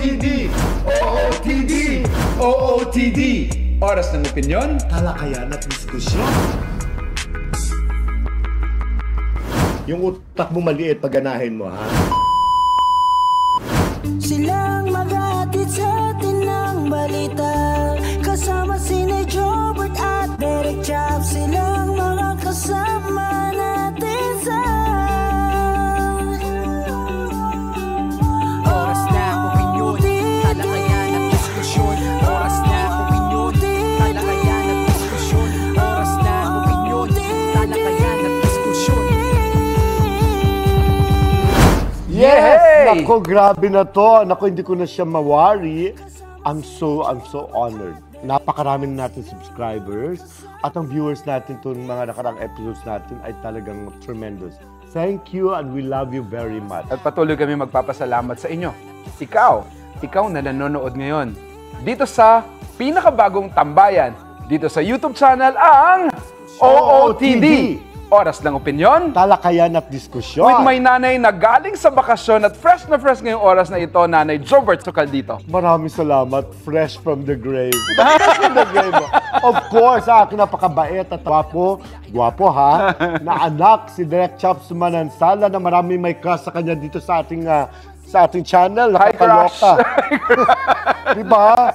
OOTD! OOTD! OOTD! Oras ng opinyon, talakayan at diskusyon. Yung utak mo maliit, pagganahin mo, ha? Silang maghahatid sa atin ng balita, kasama sina Jobert at Derek Chap. Silang mga kasama natin sa Oras na opinyon, talakayan at diskusyon. Oras na opinyon, talakayan at diskusyon. Oras na opinyon, talakayan at diskusyon. Yes! Nako, grabe na to. Nako, hindi ko na siya mawari. I'm so honored. Napakarami natin subscribers at ang viewers natin itong mga nakarang episodes natin ay talagang tremendous. Thank you and we love you very much. At patuloy kami magpapasalamat sa inyo. Ikaw na nanonood ngayon. Dito sa pinakabagong tambayan, dito sa YouTube channel ang OOTD. Oras ng opinyon. Talakayan at diskusyon. With my nanay na galing sa bakasyon at fresh na fresh ngayong oras na ito, Nanay Jobert Socaldito. Maraming salamat. Fresh from the grave. Fresh from the grave. Of course, sa akin napakabait at gwapo ha, na anak si Derek Chaps Manansala na marami may crush sa kanya dito sa ating channel. Hi, crush! Diba?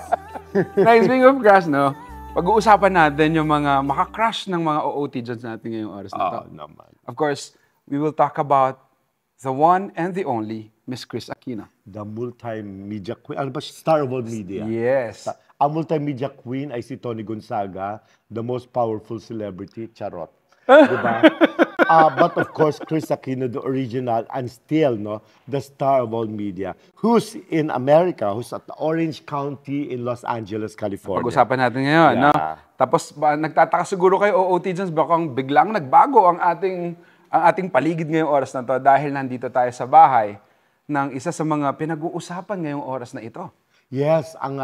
Nice being of crush, no? Pag-uusapan natin yung mga maka-crush ng mga OOTDs natin ngayong oras na ito. Naman. Of course, we will talk about the one and the only Miss Kris Aquino. The multimedia queen. Ano ba? Star of all media. Yes. Ang multimedia queen ay si Tony Gonzaga, the most powerful celebrity. Charot. Diba? But of course, Kris Aquino, the original and still the star of all media, who's in America, who's at Orange County in Los Angeles, California. Pag-usapan natin ngayon, no? Tapos nagtataka siguro kayo, OOTDs, bakang biglang nagbago ang ating paligid ngayong oras na to dahil nandito tayo sa bahay ng isa sa mga pinag-uusapan ngayong oras na ito. Yes, ang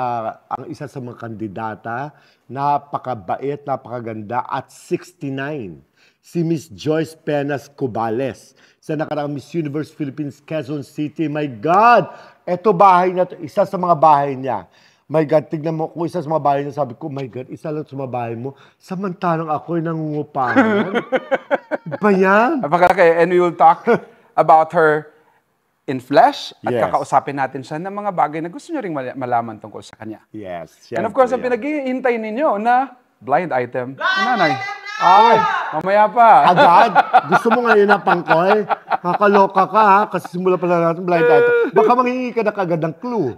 isa sa mga kandidata, napakabait, napakaganda at 69. Si Miss Joyce Penas Cubales sa nakaraang Miss Universe Philippines, Quezon City. My God! Eto bahay na to, isa sa mga bahay niya. My God, tignan mo kung isa sa mga bahay niya, sabi ko, my God, isa lang sa mga bahay mo. Samantalang ako'y nangungupahan. Ba yan? And we will talk about her in flesh at Yes. kakausapin natin siya ng mga bagay na gusto nyo ring malaman tungkol sa kanya. Yes. And of course, ang pinag-iintay ninyo na blind item. Nanay. Ay, mamaya pa. Agad? Gusto mo ngayon na pangkoy? Kakaloka ka ha? Kasi simula pala natin blind item. Baka manghingi ka na kagad ng clue.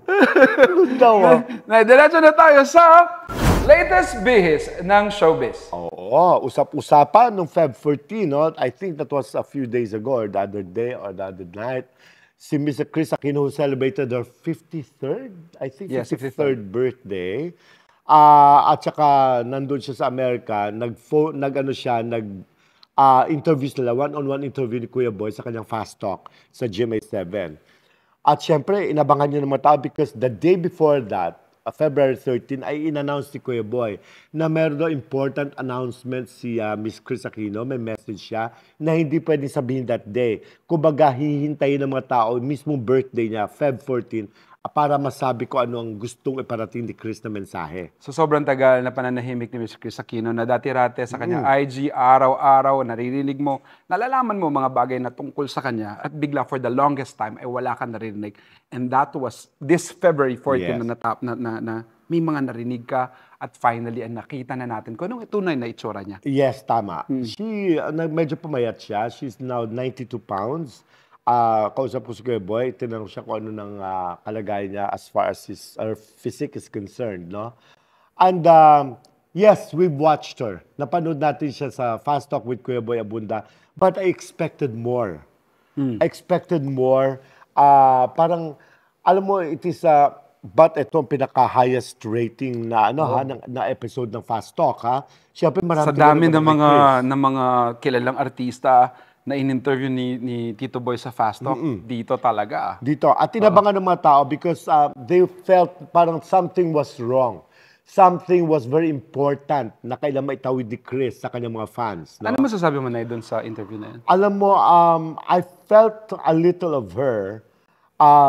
Clue daw ha? Diretso na tayo sa latest bihis ng showbiz. Oo, usap-usapan nung Feb 14, no? I think that was a few days ago or the other day or the other night. Si Miss Kris Aquino who celebrated her 53rd, I think, Yes, 53rd birthday. At saka nandun siya sa Amerika, nag-interview sila, one-on-one interview ni Kuya Boy sa kanyang Fast Talk sa GMA7. At syempre, inabangan niya ng mga tao because the day before that, February 13, ay in-announce ni Kuya Boy na meron daw important announcement si Miss Kris Aquino. May message siya na hindi pwedeng sabihin that day. Kumbaga, hihintayin ng mga tao, mismong birthday niya, Feb 14, para masabi ko ano ang gustong iparating ni Kris na mensahe. So sobrang tagal na pananahimik ni Miss Kris Aquino na dati-rate sa kanyang IG, araw-araw, naririnig mo, nalalaman mo mga bagay na tungkol sa kanya at bigla for the longest time ay wala kang naririnig. And that was this February 14 Yes. na may mga narinig ka at finally nakita na natin kung anong tunay na itsura niya. Yes, tama. Medyo pumayat siya. She's now 92 pounds. Kausap ko si Kuya Boy, tinanong siya kung ano ng kalagayan niya as far as her physique is concerned, no? And yes, we've watched her. Napanood natin siya sa Fast Talk with Kuya Boy Abunda, but I expected more. I expected more. Parang, alam mo, it is but ito ang pinaka-highest rating na na episode ng Fast Talk, ha? Siyempre, marami Sa dami ng mga kilalang artista na in-interview ni Tito Boy sa Fast Talk, dito talaga. Dito. At tinabangan ng mga tao because they felt parang something was wrong. Something was very important na kailangan maitawid ni Kris sa kanyang mga fans. No? Ano masasabi mo na doon sa interview na yan? Alam mo, I felt a little of her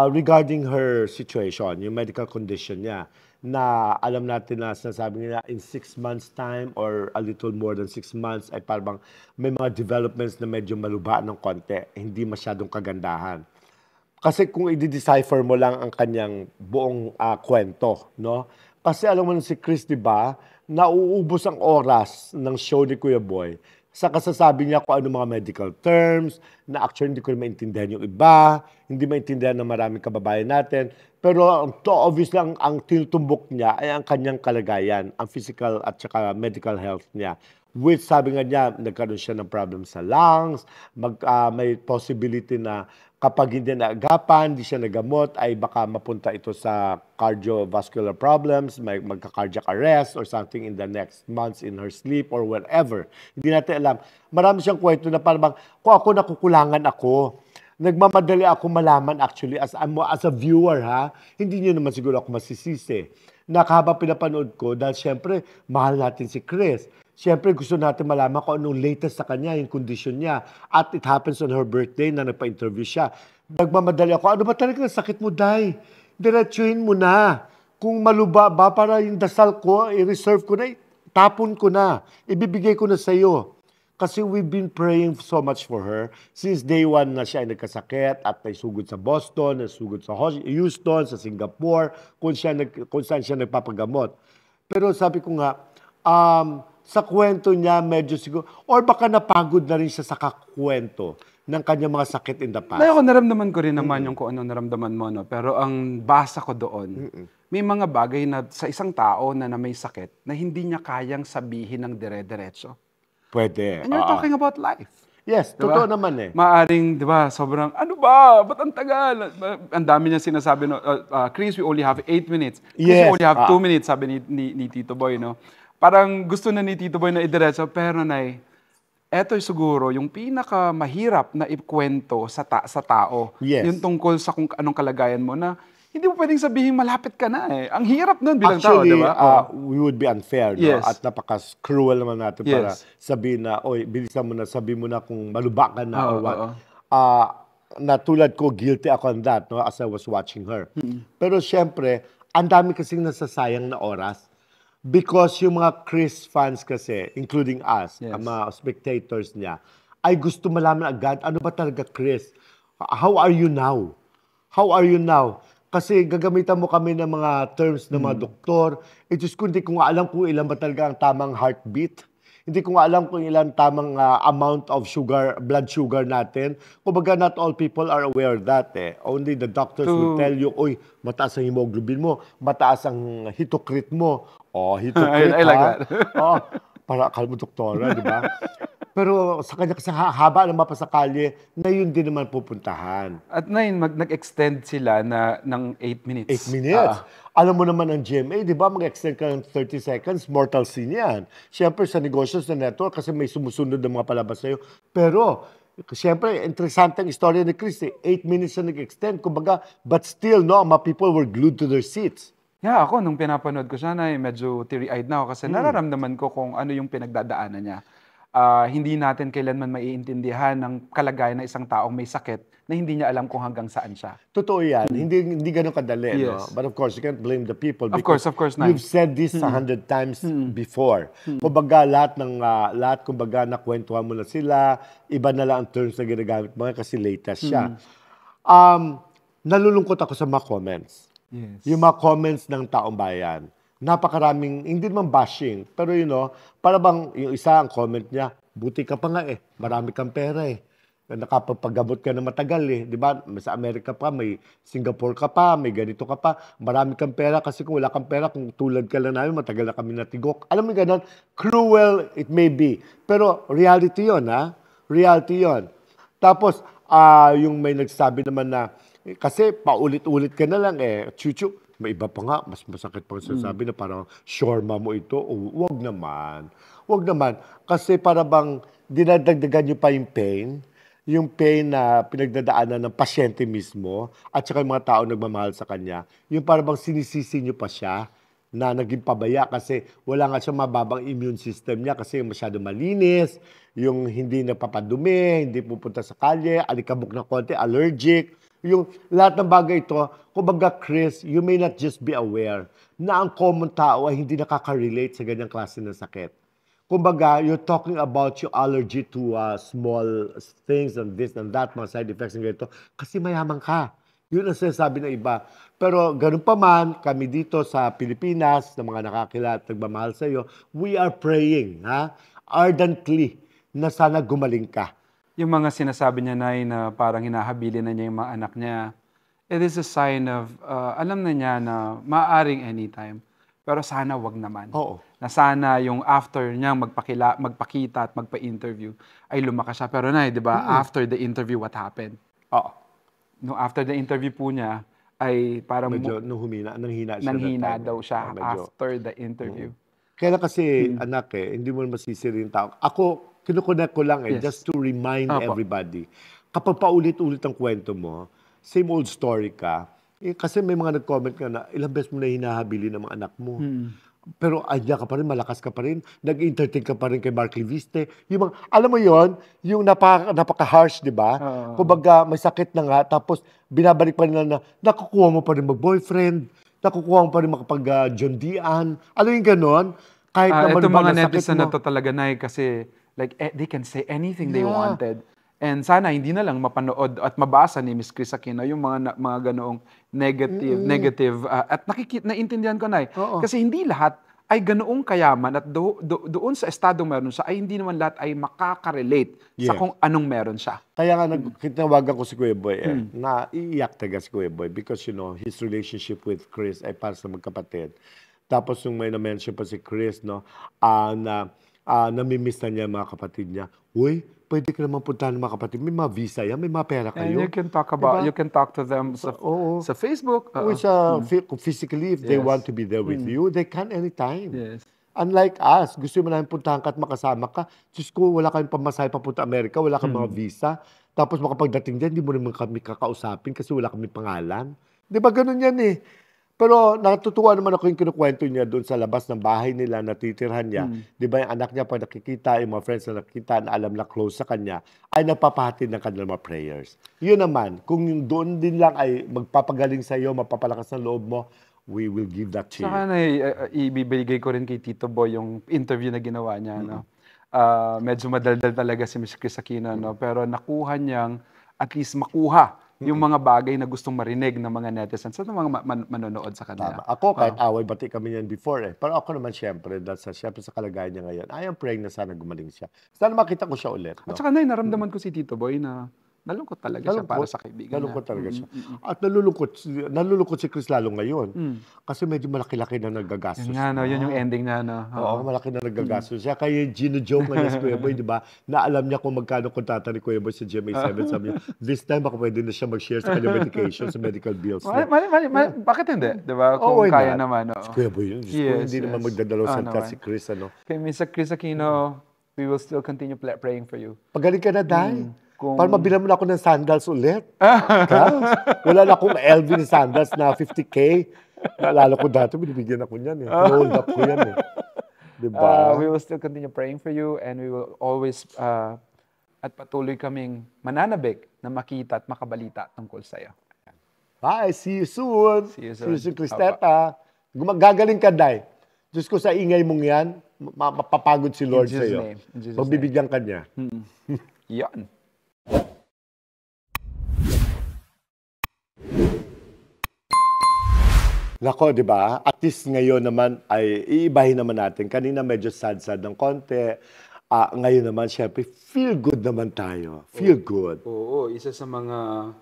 regarding her situation, yung medical condition niya, na alam natin na sinasabi nila in 6 months time or a little more than 6 months ay parang may mga developments na medyo maluba ng konti, hindi masyadong kagandahan. Kasi kung i-decipher mo lang ang kanyang buong kwento, no? Kasi alam mo si Chris, di ba, nauubos ang oras ng show ni Kuya Boy sa kasasabi niya kung ano mga medical terms, na actually hindi ko maintindihan yung iba, hindi maintindihan ng maraming kababayan natin. Pero to obvious lang ang tinutumbok niya ay ang kanyang kalagayan, ang physical at saka medical health niya. Which sabi nga niya, nagkaroon siya ng problem sa lungs, may possibility na kapag hindi naagapan, hindi siya nagamot, ay baka mapunta ito sa cardiovascular problems, may magka-cardiac arrest or something in the next months in her sleep or whatever. Hindi natin alam. Marami siyang kwento na parang kung ako nakukulangan ako, nagmamadali ako malaman actually as a viewer ha, hindi niyo naman siguro ako masisisi. Nakahaba pinapanood ko dahil syempre mahal natin si Chris. Siyempre, gusto natin malaman kung anong latest sa kanya, yung condition niya. At it happens on her birthday na nagpa-interview siya. Nagmamadali ako, ano ba talaga sakit mo, Day? Diretsuhin mo na. Kung maluba ba, para yung dasal ko, i-reserve ko na, tapon ko na. Ibibigay ko na sa'yo. Kasi we've been praying so much for her since day one na siya ay nagkasakit at naisugod sa Boston, naisugod sa Houston, sa Singapore, kung saan siya nagpapagamot. Pero sabi ko nga, sa kwento niya, medyo siguro, or baka napagod na rin siya sa kakwento ng kanyang mga sakit in the past. Ako, naramdaman ko rin naman yung kung ano naramdaman mo, no? Pero ang basa ko doon, may mga bagay na sa isang tao na may sakit na hindi niya kayang sabihin ng dire-diretso. Pwede. And you're talking about life. Yes, Diba? totoo naman eh. Maaring, di ba, sobrang, ano ba? Ba't ang tagal? Ang dami niya sinasabi, no? Chris, we only have 8 minutes. Chris, Yes, we only have 2 minutes, sabi ni Tito Boy, no? Parang gusto na ni Tito Boy na idiretso, pero eto siguro yung pinakamahirap na ikwento sa tao. Yes. Yung tungkol sa kung anong kalagayan mo na hindi mo pwedeng sabihin malapit ka na eh. Ang hirap nun bilang tao, di ba? We would be unfair, no? Yes. At napaka-cruel naman natin para Yes. sabihin na, oy, bilisan mo na, sabihin mo na kung maluba ka na Oo, or what. oo. Na tulad ko, guilty ako on that, no? As I was watching her. Pero syempre, ang dami kasing nasasayang na oras. Because yung mga Chris fans kasi, including us, Yes. ang mga spectators niya, ay gusto malaman agad, ano ba talaga Chris? How are you now? How are you now? Kasi gagamitan mo kami ng mga terms ng mga doktor. Just hindi ko nga alam kung ilan ba talaga ang tamang heartbeat. Hindi ko nga alam kung ilan tamang amount of sugar, blood sugar natin. Kumbaga, not all people are aware of that eh. Only the doctors will tell you, oy, mataas ang hemoglobin mo, mataas ang hitocrit mo. Oh, hitocrit I like ha? that. Oh, para akala mo doktora, di ba? Pero sa kanya kasi haba ng mapa sa kalye, na yun din naman pupuntahan. At nag-extend sila ng 8 minutes. 8 minutes. Alam mo naman ang GMA, di ba? Mag-extend ka ng 30 seconds, mortal sin yan. Siyempre, sa negosyo, sa network, kasi may sumusunod ng mga palabas sa'yo. Pero, siyempre, interesante ang istorya ni Chris. 8 minutes na nag-extend. Kumbaga, but still, no, mga people were glued to their seats. Yeah, ako, nung pinapanood ko siya, medyo teary-eyed na ako kasi nararamdaman ko kung ano yung pinagdadaanan niya. Hindi natin kailanman maiintindihan ng kalagayan ng isang taong may sakit na hindi niya alam kung hanggang saan siya. Totoo yan. Hindi ganun kadali. No? Yes. But of course, you can't blame the people. Of course, Nay. You've said this 100 times before. Kumbaga, lahat kumbaga, nakwentuhan mo na sila. Iba na lang ang terms na ginagamit mo kasi latest siya. Nalulungkot ako sa mga comments. Yes. Yung mga comments ng taong bayan. Napakaraming, hindi naman bashing, pero para bang yung isa ang comment niya, buti ka pa nga eh, marami kang pera eh. Nakapagpagamot ka na matagal eh, di ba? Sa Amerika pa, may Singapore ka pa, may ganito ka pa, marami kang pera kasi kung wala kang pera, kung tulad ka lang namin, matagal na kami natigok. Alam mo ganun, cruel it may be, pero reality yon ha? Reality yon. Tapos, yung may nagsabi naman na, kasi paulit-ulit ka na lang eh, chuchu, may iba pa nga, mas masakit pang sinasabi na parang shawarma mo ito. O, wag naman. Wag naman. Kasi para bang dinadagdagan nyo pa yung pain na pinagdadaanan ng pasyente mismo at saka yung mga tao nagmamahal sa kanya, yung para bang sinisisi nyo pa siya na naging pabaya kasi wala nga siya mababang immune system niya kasi masyado malinis, yung hindi napapadumi, hindi pupunta sa kalye, alikabok na konti, allergic. Yung lahat ng bagay ito, kumbaga Chris, you may not just be aware na ang common tao ay hindi nakaka-relate sa ganyang klase ng sakit. Kumbaga, you're talking about your allergy to small things and this and that, mga side effects ng ganito, kasi mayaman ka. Yun ang sinasabi ng iba. Pero ganun pa man, kami dito sa Pilipinas, na mga nakakilala at nagmamahal sa iyo, we are praying, ardently, na sana gumaling ka. Yung mga sinasabi niya, Nay, na parang hinahabilin na niya yung mga anak niya, it is a sign of, alam na niya na maaaring anytime. Pero sana wag naman. Oo. Na sana yung after niya magpakita at magpa-interview ay lumakas siya. Pero Nay, di ba, after the interview, what happened? Oo. No, after the interview po niya, ay parang Medyo nanghina siya. nanghina that time. daw siya Medyo. after the interview. Kaya kasi, anak hindi mo masisiri yung tao. Ako, kinukunek ko lang Yes. just to remind Opo. everybody. Kapag paulit-ulit ang kwento mo, same old story ka, kasi may mga nag-comment ka na, ilang beses mo na hinahabili ng mga anak mo. Pero andyan ka pa rin, malakas ka pa rin, nag-entertain ka pa rin kay Mark Leviste. Yung mga, alam mo yon, yung napaka-harsh, di ba? Kumbaga, may sakit na nga, tapos binabalik pa rin na nakukuha mo pa rin mag-boyfriend, nakukuha mo pa rin makapag-John Dian. Alam yung ganon? Kahit naman Ito ba mga na sakit netizen mo. na to talaga, Nay, kasi like they can say anything they Yeah. wanted. And sana hindi na lang mapanood at mabasa ni Miss Chris Aquino yung mga ganoong negative at naiintindihan ko, Nay. Oo. Kasi hindi lahat ay ganoong kayaman at doon sa estadong meron siya ay hindi naman lahat ay makaka-relate sa Yes. kung anong meron siya. Kaya nga tinawagan ko si Kuya Boy na iiyak talaga si Kuya Boy because his relationship with Chris ay para sa magkapatid. Tapos yung may na-mention pa si Chris na namimiss na niya ang mga kapatid niya. Uy, pwede ka naman puntahan ng mga kapatid. May mga visa yan, may mga pera And kayo. you can talk about, Diba? you can talk to them sa Oo. sa Facebook. Uy, physically, if they Yes. want to be there with you, they can anytime. Yes. Unlike us, gusto mo namin puntahan ka at makasama ka. Diyos ko, wala kayong pamasahe papunta Amerika, wala kang mga visa. Tapos makapagdating dyan, hindi mo naman kami kakausapin kasi wala kami pangalan. Di ba ganun yan eh? Pero natutuwa naman ako yung kinukwento niya doon sa labas ng bahay nila, natitirhan niya. Di ba yung anak niya pag nakikita, yung mga friends na nakikita, na alam na close sa kanya, ay nagpapahatid ng kanilang mga prayers. Yun naman, kung yung doon din lang ay magpapagaling sa iyo, mapapalakas ng loob mo, we will give that to you. Saka ibibigay ko rin kay Tito Boy yung interview na ginawa niya. No? Medyo madaldal talaga si Mr. Chris Aquino, no? Pero nakuha niyang at least makuha yung mga bagay na gustong marinig ng mga netizens at ng mga manonood sa kanila. Tama. Ako, kahit away, bati kami yan before eh. Pero ako naman, syempre, syempre sa kalagayan niya ngayon, I am praying na sana gumaling siya. Sana makita ko siya ulit. No? At saka naramdaman ko si Tito Boy na nalungkot talaga siya para sa kaibigan Nalungkot niya. talaga siya. At nalulungkot si Chris lalo ngayon. Kasi medyo malaki-laki na nagagastos. Yun nga, no, yun yung ending na. No? Oo, malaki na nagagastos siya. Kaya gino-joke nga niya si Kuya Boy, di ba? Na alam niya kung magkano kontrata ni Kuya Boy sa GMA7. Sabi niya, this time baka pwede na siya mag-share sa kanyang medication, sa medical bills. Bakit hindi? Di ba? Kung why kaya not? naman. Si Kuya Boy yun. Diyos ko, Yes, hindi naman yes. magdadalaw sa naman. si Chris. Kay Mr. Chris Aquino, we will still continue praying for you. Pagaling ka na, Day. Kung- Para mabilan mo na ako ng sandals ulit. Guys, wala na akong LV na sandals na 50K. Naalala ko dati, binibigyan ako niyan eh. Hold up ko yan eh. Diba? We will still continue praying for you and we will always at patuloy kaming mananabik na makita at makabalita tungkol sa iyo. Bye, see you soon. See you soon. Cristeta. Gagaling ka, Day. Diyos ko, sa ingay mong yan, mapapagod si Lord In sa Jesus' iyo. name. In Jesus' Pagbibigyan ka niya. Yan. Nako, di ba? At least ngayon naman ay iibahin naman natin. Kanina medyo sad-sad ng konti. Ngayon naman, syempre, feel good naman tayo. Feel good. Oo, isa sa mga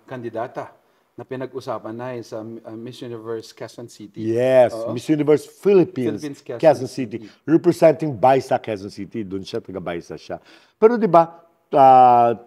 kandidata na pinag-usapan na sa Miss Universe Quezon City. Yes, Miss Universe Philippines, Philippines, Quezon Quezon City. Representing Baisa, Quezon City. Doon siya, taga-Baisa siya. Pero di ba,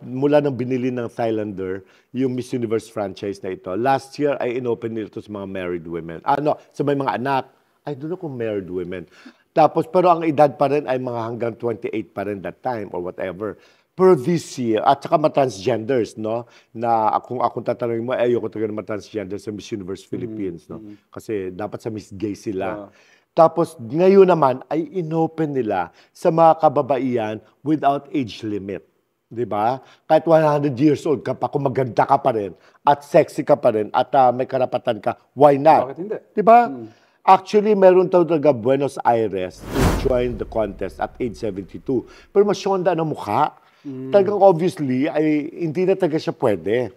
mula nang binili ng Thailander yung Miss Universe franchise na ito, last year ay inopen nito sa mga married women. Sa may mga anak. I don't know kung married women. Tapos, pero ang edad pa rin ay mga hanggang 28 pa rin that time or whatever. Pero this year, at saka transgenders, no? Na akong tatanungin mo, ayoko talaga naman transgender sa Miss Universe Philippines, no? Kasi dapat sa Miss Gay sila. Tapos, ngayon naman ay inopen nila sa mga kababaihan without age limit. Di ba? Kahit 100 years old ka pa, kung maganda ka pa rin, at sexy ka pa rin, at may karapatan ka, why not? Bakit hindi? Di ba? Actually, meron talaga Buenos Aires to join the contest at age 72. Pero masyonda ang mukha. Talagang obviously, ay hindi na talaga siya pwede.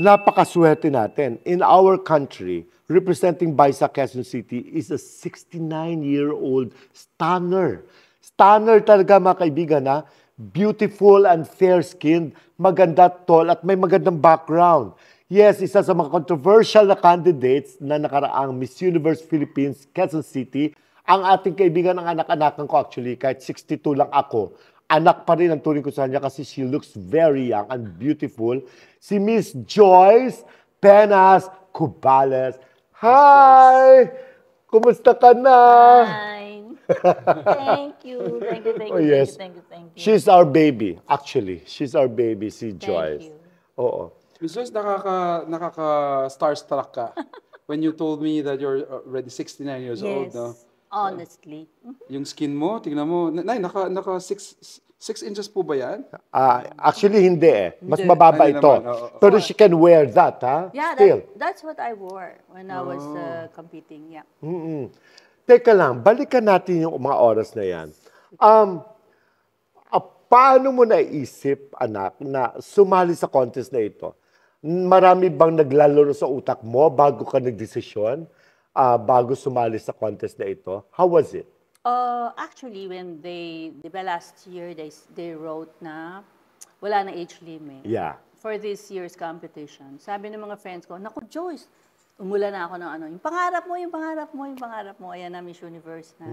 Napakaswerte natin. In our country, representing Baisa, Quezon City is a 69-year-old stunner. Stunner talaga, mga kaibigan, ha? Beautiful and fair-skinned, maganda, tall, at may magandang background. Yes, isa sa mga controversial na candidates na nakaraang Miss Universe Philippines, Quezon City, ang ating kaibigan ng anak-anakan ko actually, kahit 62 lang ako, anak pa rin ang turing ko sa kanya kasi she looks very young and beautiful. Si Miss Joyce Penas Cubales. Hi! Kumusta ka na? Fine. Thank you. Thank you. Thank you. Oh, yes. Thank you. Thank you. She's our baby, actually. She's our baby, si Joyce. you. Oo. Miss Joyce, nakaka-starstruck ka when you told me that you're already 69 years old, Yes. no? Honestly. Yung skin mo, tingnan mo. Nay, naka 6 inches po ba yan? Actually, hindi eh. Mas Hindi. mababa Hindi ito. naman, oo. Pero she can wear that, ha? Yeah, Still. that's what I wore when I was competing. Yeah. Teka lang, balikan natin yung mga oras na yan. Paano mo naisip, anak, na sumali sa contest na ito? Marami bang naglalaro sa utak mo bago ka nagdesisyon? Bago sumali sa contest na ito? How was it? Actually, when diba last year, they wrote na wala na age limit. Yeah. For this year's competition. Sabi ng mga friends ko, naku Joyce, umula na ako ng ano, yung pangarap mo, yung pangarap mo, yung pangarap mo, ayan na Miss Universe na.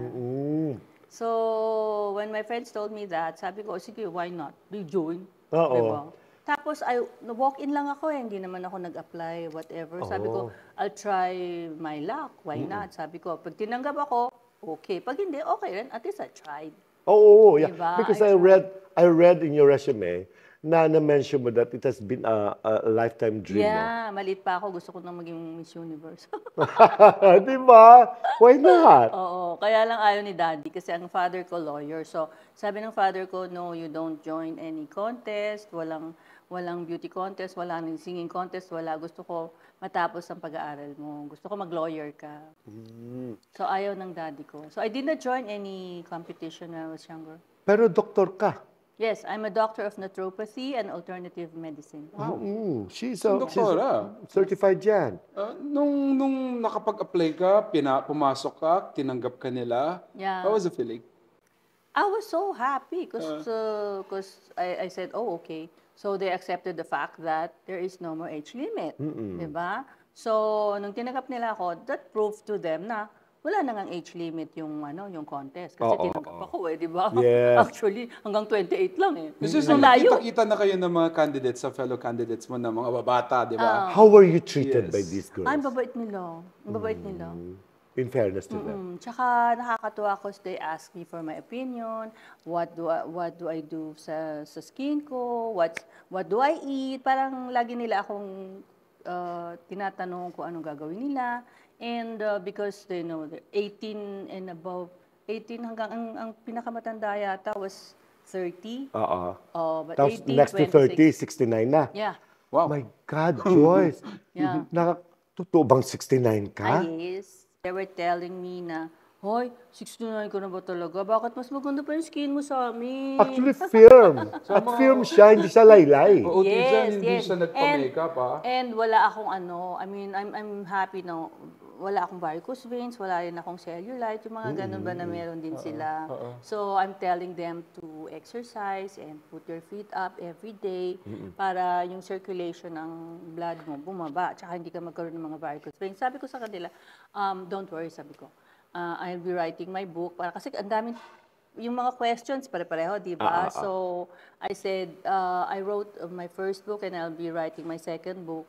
So, when my friends told me that, sabi ko, sige, why not? Do join. Oo. Diba? Tapos, walk-in lang ako eh. Hindi naman ako nag-apply, whatever. Sabi ko, I'll try my luck. Why not? Sabi ko, pag tinanggap ako, okay. Pag hindi, okay rin. At least I tried. Oo, yeah. Diba? Because I read in your resume na na-mention mo that it has been a lifetime dream mo. Yeah, maliit pa ako. Gusto ko nang maging Miss Universe. Di ba? Why not? Oo, kaya lang ayaw ni Daddy kasi ang father ko lawyer. So, sabi ng father ko, no, you don't join any contest, walang beauty contest, wala nang singing contest, wala. Gusto ko matapos ang pag-aaral mo. Gusto ko mag-lawyer ka. So, ayaw ng Daddy ko. So, I did not join any competition when I was younger. Pero doktor ka. Yes, I'm a doctor of naturopathy and alternative medicine. She's Doktora. certified yan. Nung nakapag-apply ka, pumasok ka, tinanggap ka nila, Yeah. how was the feeling? I was so happy because I said, oh, okay. So they accepted the fact that there is no more age limit. Diba? So, nung tinanggap nila ako, that proved to them na wala na ngang age limit yung contest. Kasi tinanggap ako eh, di ba? Yes. Actually, hanggang 28 lang eh. This is Ang layo. kita na kayo ng mga candidates, sa fellow candidates mo na mga babata, di ba? How were you treated Yes. by these girls? Ang babait nila. Ang babait nila. In fairness to them. Tsaka nakakatuwa because they ask me for my opinion, what do I do sa skin ko, what do I eat. Parang lagi nila akong tinatanong kung anong gagawin nila. And because they know they're 18 and above, 18 hanggang ang pinakamatanda yata was 30. But Tapos 18, next to 30, 26. 69 na. Yeah. Oh my God, Joyce. Yeah. Totoo bang 69 ka? Yes. They were telling me na, hoy, 69 ka na ba talaga? Bakit mas maganda pa yung skin mo sa amin? Actually, firm. At firm siya, hindi siya laylay. Oo, Yes, hindi yes. siya nagpa-makeup, ha? And wala akong I mean, I'm happy na wala akong varicose veins, wala rin akong cellulite, yung mga ganun ba na meron din sila. So, I'm telling them to exercise and put your feet up every day para yung circulation ng blood mo bumaba, tsaka hindi ka magkaroon ng mga varicose veins. Sabi ko sa kanila, don't worry, sabi ko. I'll be writing my book para kasi ang daming yung mga questions pare-pareho, di ba? So, I said, I wrote my first book and I'll be writing my second book,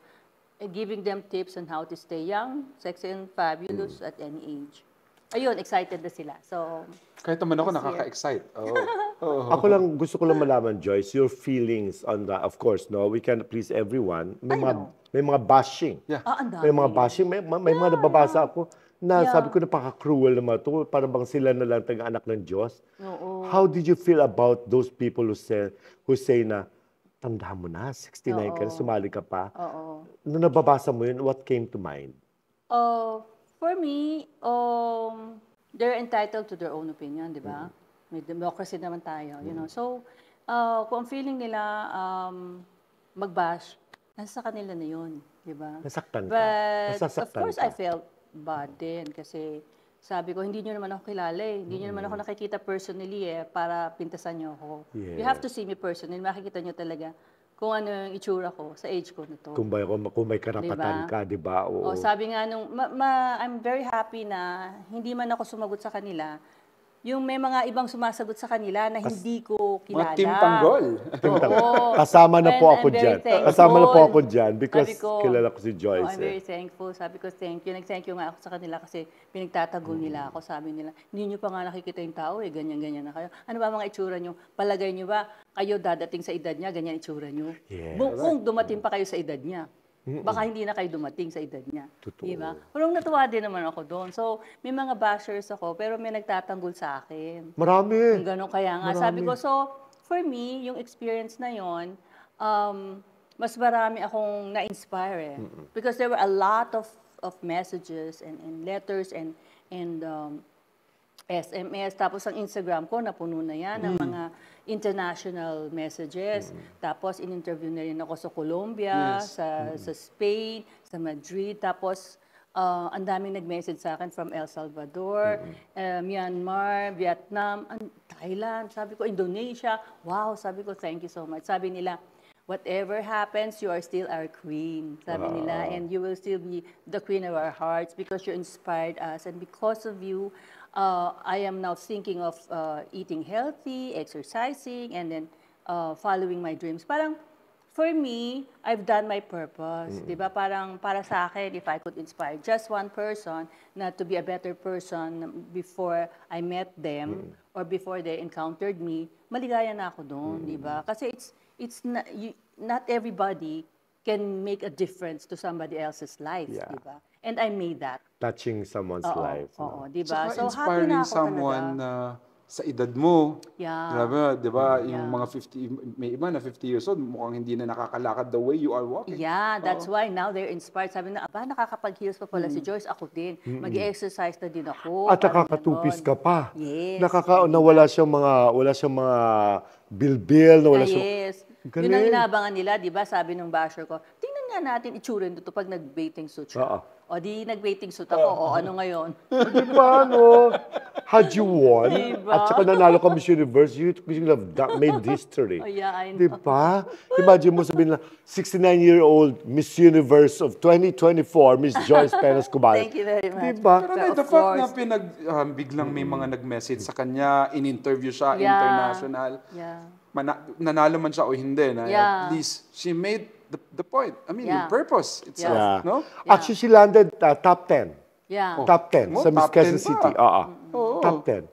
giving them tips on how to stay young, sexy and fabulous at any age. Ayun, excited na sila. So, Kahit naman ako, nakaka-excite. Oo. Ako lang, gusto ko lang malaman, Joyce, your feelings on that. Of course, no, we can't please everyone. May mga bashing. Yeah. ang dami. May mga bashing. May mga nababasa ako. na Yeah. sabi ko napaka-cruel naman ito. Para bang sila na lang tag-anak ng Diyos. Oo. How did you feel about those people who say na, tanda mo na, 69 ka na, sumali ka pa. Oo. Nung nababasa mo yun, what came to mind? For me, they're entitled to their own opinion, di ba? May democracy naman tayo, you know. So, kung ang feeling nila mag-bash, nasa kanila na yun, di ba? Nasaktan ka. But, of Nasasaktan course, ka. I felt bad din kasi sabi ko, hindi nyo naman ako kilala eh. Hindi nyo naman ako nakikita personally eh, para pintasan nyo ako. You have to see me personally. Makikita nyo talaga kung ano yung itsura ko sa age ko na to. Kung may karapatan ka, di ba? Oo. Sabi nga nung, I'm very happy na hindi man ako sumagot sa kanila. Yung may mga ibang sumasagot sa kanila na hindi ko kilala. Mga Team Tanggol. Oo. Kasama na po And ako I'm very dyan. thankful. Kasama na po ako dyan because Sabi ko, kilala ko si Joyce. I'm very thankful. Sabi ko, thank you. Nag-thank you nga ako sa kanila kasi pinagtatago nila ako. Sabi nila, hindi nyo pa nga nakikita yung tao eh, ganyan-ganyan na kayo. Ano ba mga itsura nyo? Palagay nyo ba kayo dadating sa edad niya, ganyan itsura nyo? Yes. Kung dumating pa kayo sa edad niya. Baka hindi na kayo dumating sa edad niya. Totoo. Diba? Pero natuwa din naman ako doon. So, may mga bashers ako, pero may nagtatanggol sa akin. Marami. Kung gano'n kaya nga. Sabi ko, so, for me, yung experience na yon, mas marami akong na-inspire eh. Because there were a lot of messages and letters and SMS. Tapos ang Instagram ko, napuno na yan ng mga international messages. Tapos in-interview na rin ako sa Colombia, sa Spain, sa Madrid. Tapos ang daming nag-message sa akin from El Salvador, Myanmar, Vietnam, Thailand. Sabi ko, Indonesia. Wow, sabi ko, thank you so much. Sabi nila, whatever happens, you are still our queen. Sabi nila, and you will still be the queen of our hearts because you inspired us. And because of you, I am now thinking of eating healthy, exercising, and then following my dreams. Parang, for me, I've done my purpose. Diba? Parang, para sa akin, if I could inspire just one person na to be a better person before I met them or before they encountered me, maligaya na ako doon, diba? Kasi it's not everybody can make a difference to somebody else's life, Yeah. diba? And I made that. Touching someone's life. Oo, diba? Saka So, happy inspiring na ako someone talaga. na sa edad mo. Yeah. Grabe, di ba? Yung mga 50, may iba na 50 years old, mukhang hindi na nakakalakad the way you are walking. Yeah, that's why now they're inspired. Sabi na, aba, nakakapag-heels pa pala si Joyce. Ako din. Mag-exercise na din ako. At Parang nakakatupis ganon. ka pa. Yes. Na wala siyang mga bilbil, na wala siyang... Yes. Galing. Yun ang inabangan nila, di ba? Sabi nung basher ko, tingnan nga natin itsura nito pag nag-bathing suit siya. Oo. O di nag-bathing suit ako. O ano ngayon? Di ba, no? Had you won, Diba? at saka nanalo ka Miss Universe, you have made history. Oh, yeah, I know. Di ba? Imagine mo sabihin na, 69-year-old Miss Universe of 2024, Miss Joyce Perez Cubales. Thank you very much. Di ba? Pero Of the fact na course. biglang may mga nag-message sa kanya, in-interview siya, Yeah. international. Yeah. Nanalo man siya o hindi, na Yeah. at least she made the point. I mean, Yeah. the purpose itself, Yeah. no? Yeah. Actually, she landed top 10. Yeah. Top 10 sa Miss top 10 Quezon pa. City. Oo. Top 10.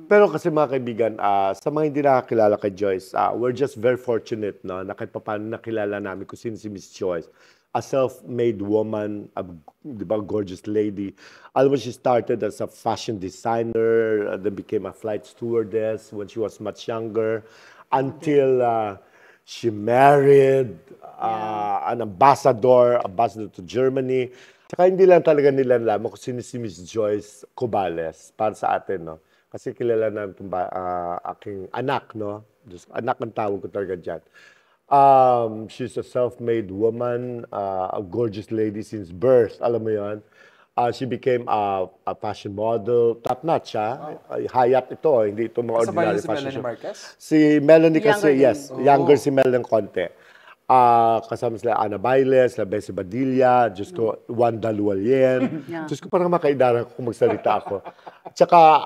Pero kasi mga kaibigan, sa mga hindi nakakilala kay Joyce, we're just very fortunate no, na kahit paano nakilala namin kung sino si Miss Joyce. A self-made woman, di ba, gorgeous lady. Alam mo, she started as a fashion designer, then became a flight stewardess when she was much younger, until she married an ambassador to Germany. Saka hindi lang talaga nila nalaman kung sino si Miss Joyce Cubales para sa atin, no? Kasi kilala namin itong aking anak, no? Anak ang tawag ko talaga dyan. She's a self-made woman, a gorgeous lady since birth, alam mo yon. She became a fashion model, top-notch siya. Hayat ito, hindi ito mga Kasabay ordinary niya si fashion Melanie show. Marquez? Si Melanie kasi, Younger din. yes, younger si Melanie konti. Kasama sila Ana Bailes, sila Bessie Badilla, Diyos ko, Wanda Lualien. Diyos ko, parang makaidarang ko kung magsalita ako. Tsaka,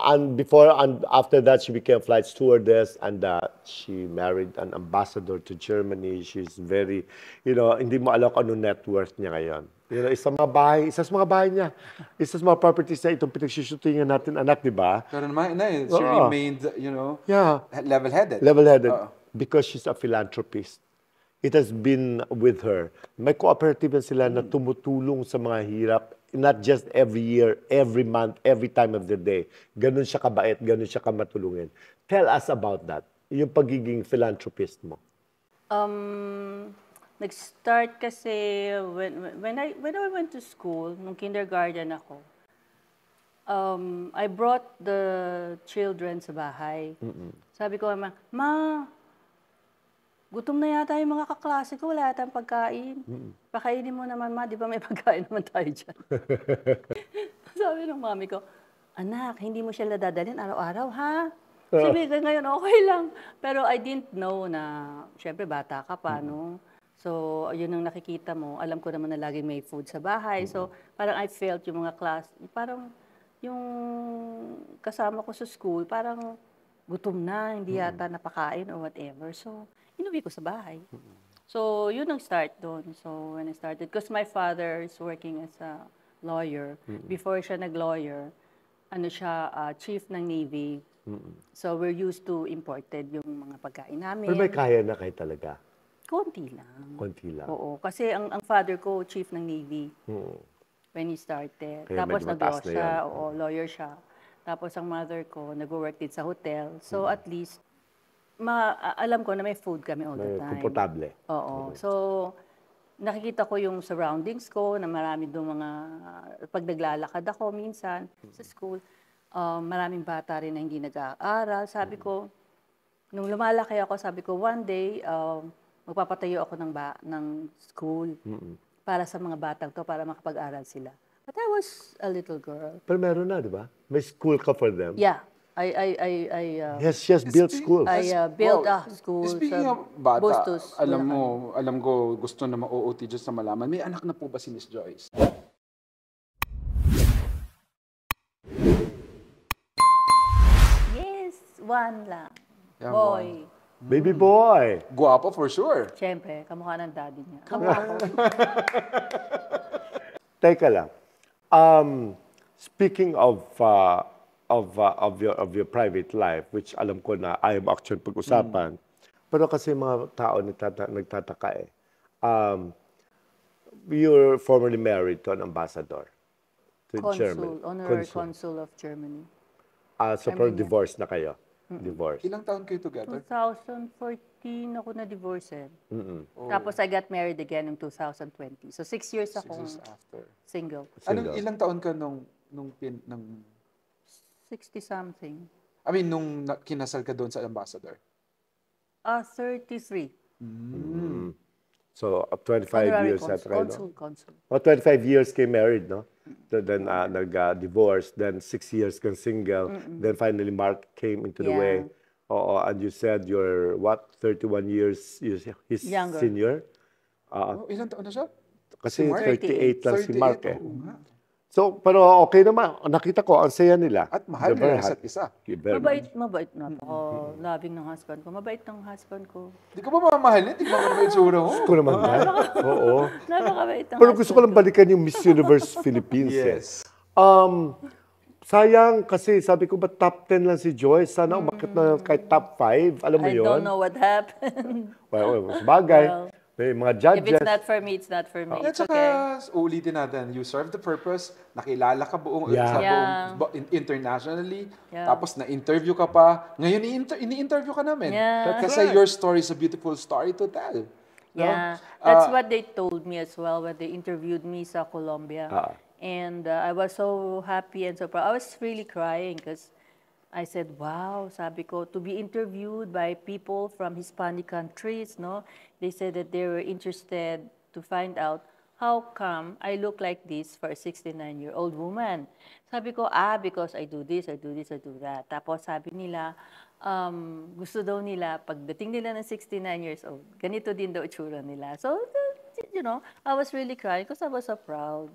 after that, she became flight stewardess and she married an ambassador to Germany. She's very, hindi mo alam kung anong net worth niya ngayon. Isa sa mga bahay niya, isa sa mga properties niya, itong pinagsushootingan natin, anak, di ba? Pero naman, she remained, Yeah. level-headed. Level-headed. Because she's a philanthropist. it has been with her. May cooperative na sila na tumutulong sa mga hirap, not just every year, every month, every time of the day. Ganun siya kabait, ganun siya kamatulungin. Tell us about that, yung pagiging philanthropist mo. Nag-start kasi when I went to school, nung kindergarten ako, I brought the children sa bahay. Sabi ko, Ma, gutom na yata yung mga kaklase ko, wala yata ang pagkain. Pakainin mo naman, Ma, di ba may pagkain naman tayo dyan? Sabi ng mami ko, anak, hindi mo siya dadalhin araw-araw, ha? Sabi ko, ngayon okay lang. Pero I didn't know na, syempre bata ka pa, no? So, yun ang nakikita mo. Alam ko naman na laging may food sa bahay. So, parang I felt yung mga class, parang yung kasama ko sa school, parang gutom na, hindi yata napakain or whatever. So, inuwi ko sa bahay. So, yun ang start doon. So, when I started, because my father is working as a lawyer. Before siya nag-lawyer, ano siya, chief ng Navy. So, we're used to imported yung mga pagkain namin. Pero may kaya na kayo talaga? Konti lang. Konti lang. Oo. Kasi ang father ko, chief ng Navy. When he started. Kaya Tapos medyo mataas nag-law na siya. yan. Oo, lawyer siya. Tapos ang mother ko, nag-work din sa hotel. So, at least, alam ko na may food kami all the May time. komportable. Oo. So, nakikita ko yung surroundings ko na marami doon mga, pag naglalakad ako minsan sa school, maraming bata rin na hindi nag-aaral. Sabi ko, nung lumalaki ako, sabi ko, one day, magpapatayo ako ng school para sa mga batang to, para makapag-aral sila. But I was a little girl. Pero meron na, di ba? May school ka for them. Yeah. Yes, she has built schools. I built a school Speaking sa of bata, Bustos, alam ko gusto na ma-OOT just na malaman. May anak na po ba si Miss Joyce? Yes, one lang. Yeah, Boy. Baby boy. Guwapo for sure. Siyempre, kamukha ng daddy niya. Kamukha ko. Teka lang. Speaking of your private life, which alam ko na ayaw mo actually pag-usapan, pero kasi mga tao nagtataka eh. You're formerly married to an ambassador to Germany. Honorary consul of Germany. So, pero divorce na kayo. Divorce. Ilang taon kayo together? 2014 ako na-divorce eh. Tapos I got married again in 2020. So 6 years 6 akong years after. single. Ilang taon ka nung 60-something. I mean, nung kinasal ka doon sa ambassador? 33. So, 25 Honorary years at consul. 25 years kayo married, no? Then nag-divorce, then 6 years kang single, then finally Mark came into the way. Oo, and you said you're, 31 years his Younger. senior? Ilang taon na siya? Kasi Mark. 38 lang si Mark eh. oo nga. So, pero okay naman. Nakita ko, ang saya nila. At mahal They're very nila isa't happy. isa. Very much. Mabait na. Loving ng husband ko. Mabait ng husband ko. Di ko ba mamahalin? Tignan mo naman yung tsura mo. Gusto ko naman yan. Oo. Napakabait ng Pero gusto ko husband lang balikan yung Miss Universe Philippines Yes. Sayang kasi sabi ko ba top 10 lang si Joyce? Sana umakit na kahit top 5. Alam mo I yun? don't know what happened. Well, sabagay. Well, May mga If judges. it's not for me, it's not for me. At It's saka, okay. ulitin natin, you serve the purpose, nakilala ka buong, Yeah. sa Yeah. internationally, Yeah. tapos na-interview ka pa. Ngayon, ini-interview ka namin. Yeah. Kasi your story is a beautiful story to tell. No? Yeah, that's what they told me as well when they interviewed me sa Colombia. And I was so happy and so proud. I was really crying because I said, wow, sabi ko, to be interviewed by people from Hispanic countries, no? They said that they were interested to find out how come I look like this for a 69-year-old woman. Sabi ko, because I do this, I do this, I do that. Tapos sabi nila, gusto daw nila, pagdating nila ng 69 years old, ganito din daw itsura nila. So, I was really crying because I was so proud.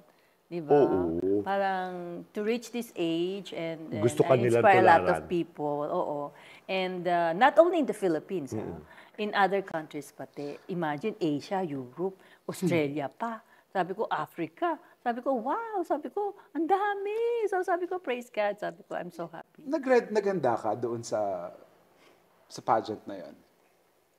Diba? Oo. Parang to reach this age and Gusto ka I nilang inspire a lot tularan. of people. Oo. And not only in the Philippines, in other countries pati. Imagine Asia, Europe, Australia pa. Sabi ko, Africa. Sabi ko, wow. Sabi ko, ang dami. So sabi ko, praise God. Sabi ko, I'm so happy. Naganda ka doon sa pageant na yon.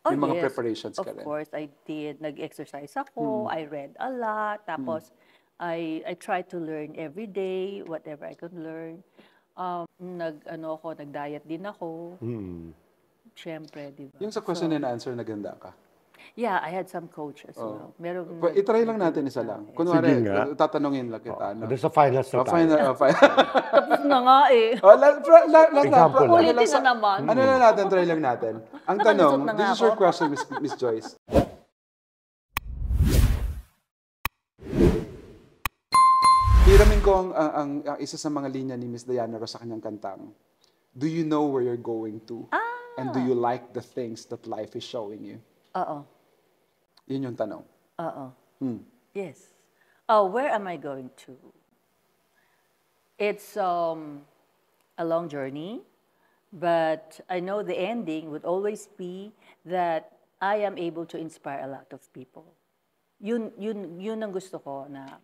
Oh, May mga yes. preparations ka Of rin. course, I did. Nag-exercise ako. I read a lot. Tapos, I try to learn every day, whatever I could learn. Nag-diet din ako. Siyempre, di ba? Yung sa question and answer, naganda ka. Yeah, I had some coach as well. Meron Itry lang natin nagturo isa sa lang. akin. Kunwari, Sige nga. tatanungin lang kita. Ano? Sa finals na tayo. Final. Tapos na nga eh. Example lang. Ulitin na naman. Ano na natin, try lang natin. Ang tanong, Nakalusot na nga this is your ako. question, Miss Joyce. Hiramin ko ang isa sa mga linya ni Miss Diana Ross sa kanyang kantang. Do you know where you're going to? And do you like the things that life is showing you? Oo. Yun yung tanong. Oo. Hmm. Yes. Oh, where am I going to? It's a long journey, but I know the ending would always be that I am able to inspire a lot of people. Yun ang gusto ko na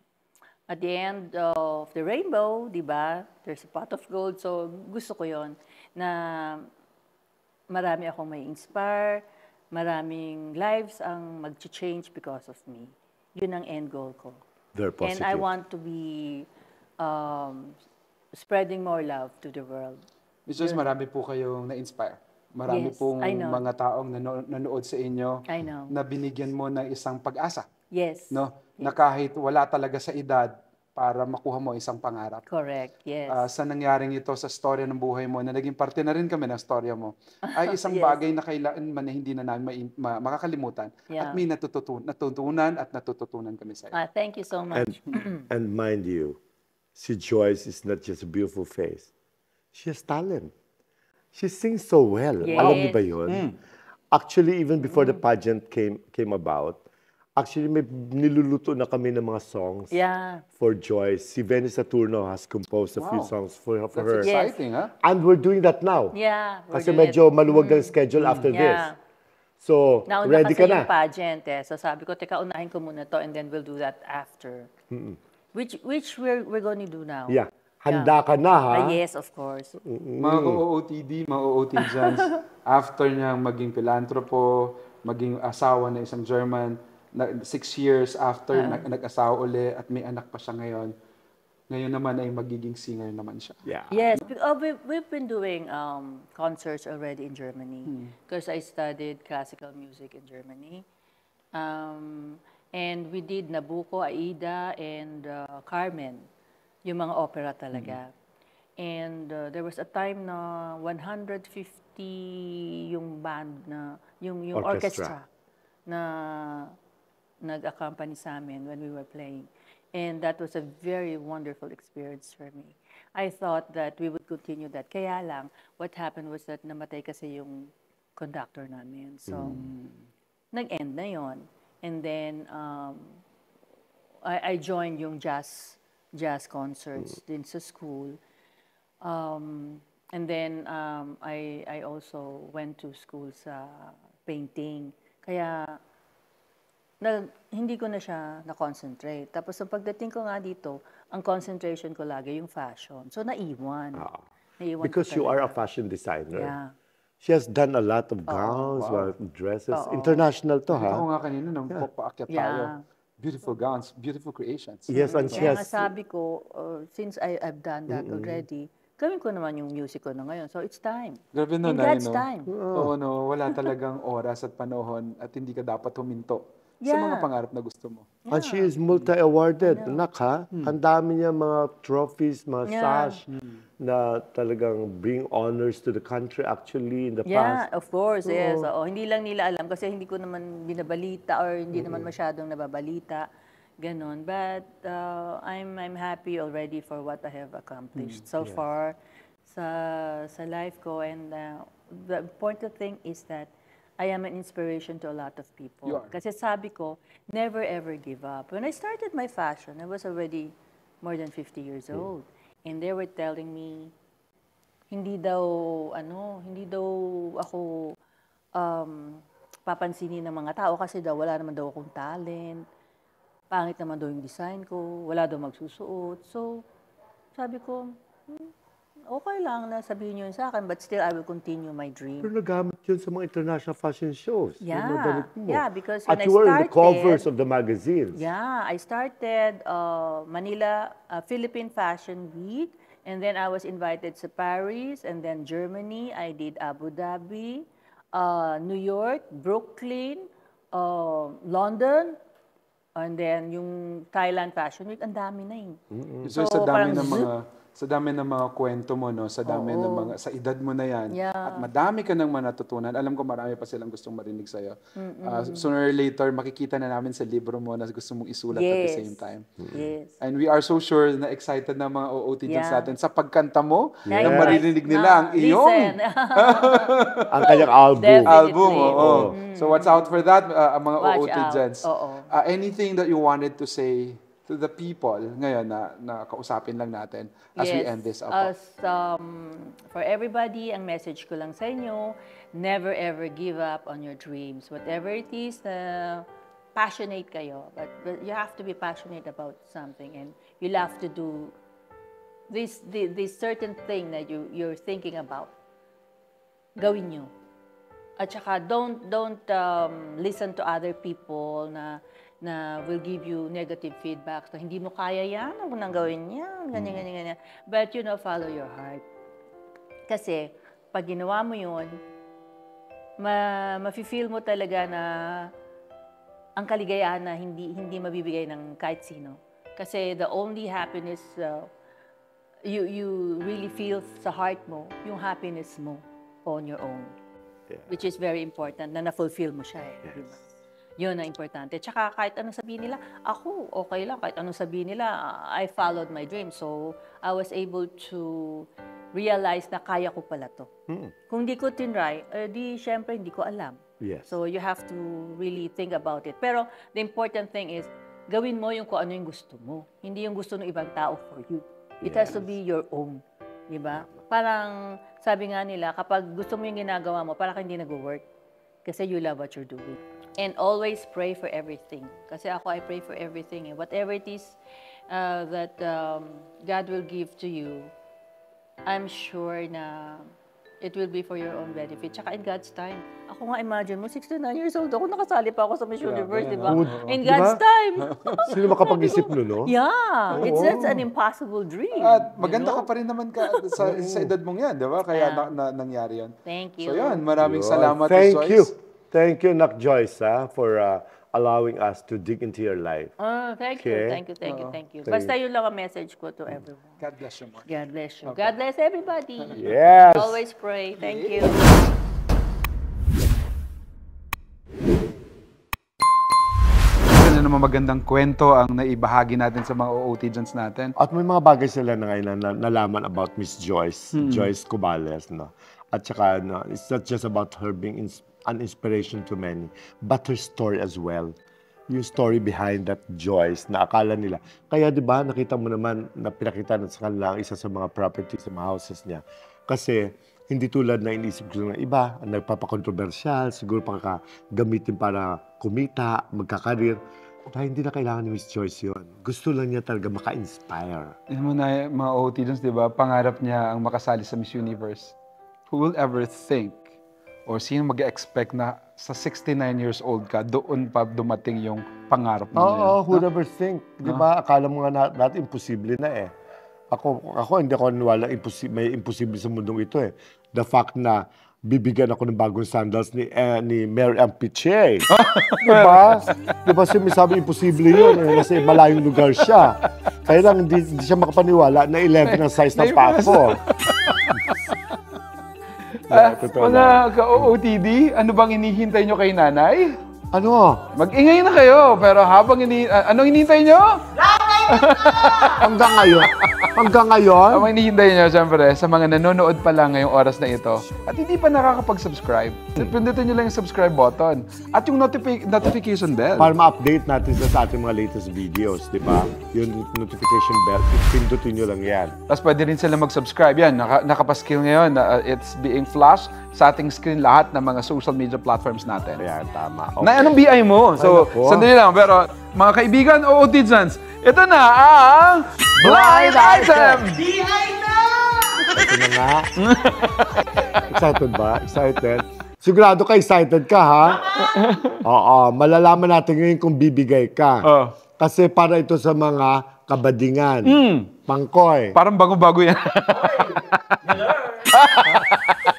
at the end of the rainbow, di ba? There's a pot of gold. So gusto ko yon na marami akong may inspire, maraming lives ang mag-change because of me. Yun ang end goal ko. Very positive. And I want to be spreading more love to the world. Miss Joyce, marami po kayong na-inspire. Marami Yes, pong I know. mga taong nanood sa inyo I know. na binigyan mo ng isang pag-asa. Yes. No? Na kahit wala talaga sa edad para makuha mo isang pangarap. Correct. Yes. Sa nangyaring ito sa storya ng buhay mo, na naging parte na rin kami ng storya mo, ay isang Yes. bagay na kailangan man na hindi na namin makakalimutan. Yeah. At may natutunan at natututunan kami sa iyo. Thank you so much. And mind you, si Joyce is not just a beautiful face. She has talent. She sings so well. Yes. Alam niyo ba yun? Actually, even before the pageant came about, actually may niluluto na kami ng mga songs Yeah. for Joyce. Si Venice Saturno has composed a few Wow. songs for That's her. Yes. exciting, ha? And we're doing that now. Yeah. we're Kasi doing medyo maluwag ang schedule after this. Yeah. So, Nauna ready kasi ka yung na. pageant eh. So sabi ko, teka, unahin ko muna to and then we'll do that after. Which we're going to do now. Yeah. Handa ka na, ha? Yes, of course. Mga OOTD, mga OOTDians, after niyang maging pilantropo, maging asawa na isang German, 6 years after nag-asawa uli at may anak pa siya ngayon, ngayon naman ay magiging singer naman siya. Yeah. Yes, we've been doing concerts already in Germany because I studied classical music in Germany. And we did Nabucco, Aida, and Carmen, yung mga opera talaga. And there was a time na 150 yung band na, yung orchestra na nag-accompany sa amin when we were playing. And that was a very wonderful experience for me. I thought that we would continue that. Kaya lang, what happened was that namatay kasi yung conductor namin. So, nag-end na yon. And then, I joined yung jazz concerts din sa school. And then, I also went to school sa painting. Kaya, hindi ko na siya na-concentrate. Tapos, ang pagdating ko nga dito, ang concentration ko lagi yung fashion. So, naiwan. Naiwan Because ko you are a talaga. fashion designer. Yeah. She has done a lot of gowns, dresses. International to, Ako ha? nga kanina nung paakyat tayo. Yeah. Beautiful gowns, beautiful creations. Yes, and she Kaya nga has... sabi ko, since I've done that already, gawin ko naman yung music ko na ngayon. So, it's time. Grabe na In na, God's time. Oo, no, wala talagang oras at panahon at hindi ka dapat huminto sa mga Yeah. pangarap na gusto mo. And she is multi-awarded. Anak, ha? Ang dami niya mga trophies, mga Yeah. sash na talagang bring honors to the country actually in the Yeah, past. of course, yes. Oo. Hindi lang nila alam kasi hindi ko naman binabalita or hindi naman masyadong nababalita. Ganon. But I'm happy already for what I have accomplished so far sa life ko. And the important thing is that I am an inspiration to a lot of people. You are. Kasi sabi ko, never ever give up. When I started my fashion, I was already more than 50 years old. And they were telling me, hindi daw ako papansinin ng mga tao kasi daw wala naman daw akong talent. Pangit naman daw yung design ko, wala daw magsusuot. So, sabi ko, okay lang na sabihin yun sa akin, but still, I will continue my dream. Pero nagamit yun sa mga international fashion shows. Yung mga damit mo. Yeah, because At when I you were in the started, covers of the magazines. yeah, I started Manila Philippine Fashion Week, and then I was invited to Paris, and then Germany. I did Abu Dhabi, New York, Brooklyn, London, and then yung Thailand Fashion Week. Ang dami na So, sa dami ng mga kwento mo, no? Sa dami ng mga, sa edad mo na yan. Yeah. At madami ka nang manatutunan. Alam ko marami pa silang gustong marinig sa'yo. Sooner or later, makikita na namin sa libro mo na gusto mong isulat at the same time. Yes. And we are so sure na excited na mga OOTGs Yeah. natin sa pagkanta mo, Yeah, na you're maririnig right. nila ang iyong Listen. Ang kanyang album. Definitely. album. Oo. So watch out for that, mga Watch OOTGs. out. Oo. Anything that you wanted to say to the people ngayon na kausapin lang natin as we end this up? For everybody, ang message ko lang sa inyo, never ever give up on your dreams. Whatever it is, passionate kayo. But you have to be passionate about something, and you'll have to do this certain thing that you're thinking about. Gawin nyo. At saka don't listen to other people na will give you negative feedback. So, hindi mo kaya yan, huwag mo nang gawin yan, ganyan. But, follow your heart. Kasi, pag ginawa mo yun, mafe-feel mo talaga na ang kaligayahan na hindi mabibigay ng kahit sino. Kasi the only happiness you really feel sa heart mo, yung happiness mo on your own. Yeah. Which is very important, na na-fulfill mo siya. Diba? Yun ang importante. Tsaka kahit anong sabihin nila, ako, okay lang. Kahit anong sabihin nila, I followed my dream. So, I was able to realize na kaya ko pala to. Kung di ko tinry, di syempre hindi ko alam. Yes. So, you have to really think about it. Pero, the important thing is, gawin mo yung kung ano yung gusto mo. Hindi yung gusto ng ibang tao for you. It has to be your own. Diba? Parang, sabi nga nila, kapag gusto mo yung ginagawa mo, parang hindi nag-work. Kasi you love what you're doing. And always pray for everything. Kasi ako, I pray for everything. Whatever it is that God will give to you, I'm sure na it will be for your own benefit. Tsaka in God's time. Ako nga, imagine mo, 69 years old ako, nakasali pa ako sa Miss Universe, di ba? In God's time. Sino makapag-isip nun, no? Yeah. That's an impossible dream. At maganda ka pa rin naman sa edad mong yan, di ba? Kaya nangyari yan. Thank you. So yun, maraming salamat, Thank Miss you. Joyce. Thank you, Nak Joyce, for allowing us to dig into your life. Thank Okay. you. Basta yun lang ang message ko to everyone. God bless you, Mark. God bless you. God bless everybody. Yes. Always pray. Thank you. Ano naman magandang kwento ang naibahagi natin sa mga OOTGs natin. At may mga bagay sila na ngayon na nalaman about Miss Joyce, Joyce Cubales, no? At saka, no, it's not just about her being an inspiration to many, but her story as well. Yung story behind that Joyce na akala nila. Kaya di ba nakita mo naman na pinakita na sa kanila ang isa sa mga properties sa mga houses niya. Kasi hindi tulad na inisip ko ng iba, nagpapakontrobersyal, siguro gamitin para kumita, magkakarir. Dahil hindi na kailangan ni Miss Joyce yun. Gusto lang niya talaga maka-inspire. Yun mo na mga OOTGs, di ba? Pangarap niya ang makasali sa Miss Universe. Who will ever think or sino mag-expect na sa 69 years old ka, doon pa dumating yung pangarap mo? Oo, who would ever think? Di ba? Akala mo nga natin imposible na eh. Ako hindi ako naniwala may imposible sa mundong ito eh. The fact na bibigyan ako ng bagong sandals ni Mary Ann Piche. Diba? Diba sabi imposible yun eh, kasi malayong lugar siya. Kaya lang hindi siya makapaniwala na 11 ang size ng paa ko. Mga ka-OOTD, ano bang hinihintay nyo kay nanay? Ano? Mag-ingay na kayo, pero habang anong hinihintay nyo? Hanggang ngayon? Hanggang ngayon? Ang hinihintay nyo, siyempre, sa mga nanonood pa lang ngayong oras na ito at hindi pa nakakapag-subscribe, pindutin nyo lang yung subscribe button at yung notification bell. Para ma-update natin sa ating mga latest videos, di ba? Yung notification bell, pindutin nyo lang yan. Tapos pwede rin sila mag-subscribe. Yan, nakapaskill ngayon. It's being flashed sa ating screen lahat ng mga social media platforms natin. Ayan, tama. Okay. Na anong BI mo? So, sandali lang. Pero, mga kaibigan, OOTGs, ito na ang Blind Item! BI na! Ito na nga. Excited ba? Excited? Sigurado ka excited ka, ha? Oo, malalaman natin ngayon kung bibigay ka. Kasi para ito sa mga kabadingan. Pangkoy. Parang bago-bago yan.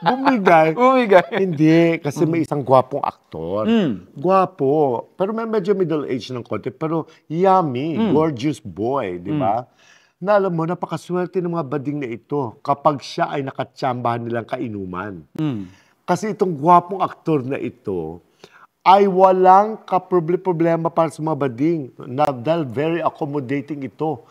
Bumigay. Bumigay. Hindi, kasi may isang gwapong aktor. Gwapo. Pero may medyo middle age ng konti. Pero yummy, gorgeous boy, di ba? Na alam mo, napakaswerte ng mga bading na ito kapag siya ay nakatsambahan nilang kainuman. Kasi itong gwapong aktor na ito ay walang problema para sa mga bading. Dahil very accommodating ito.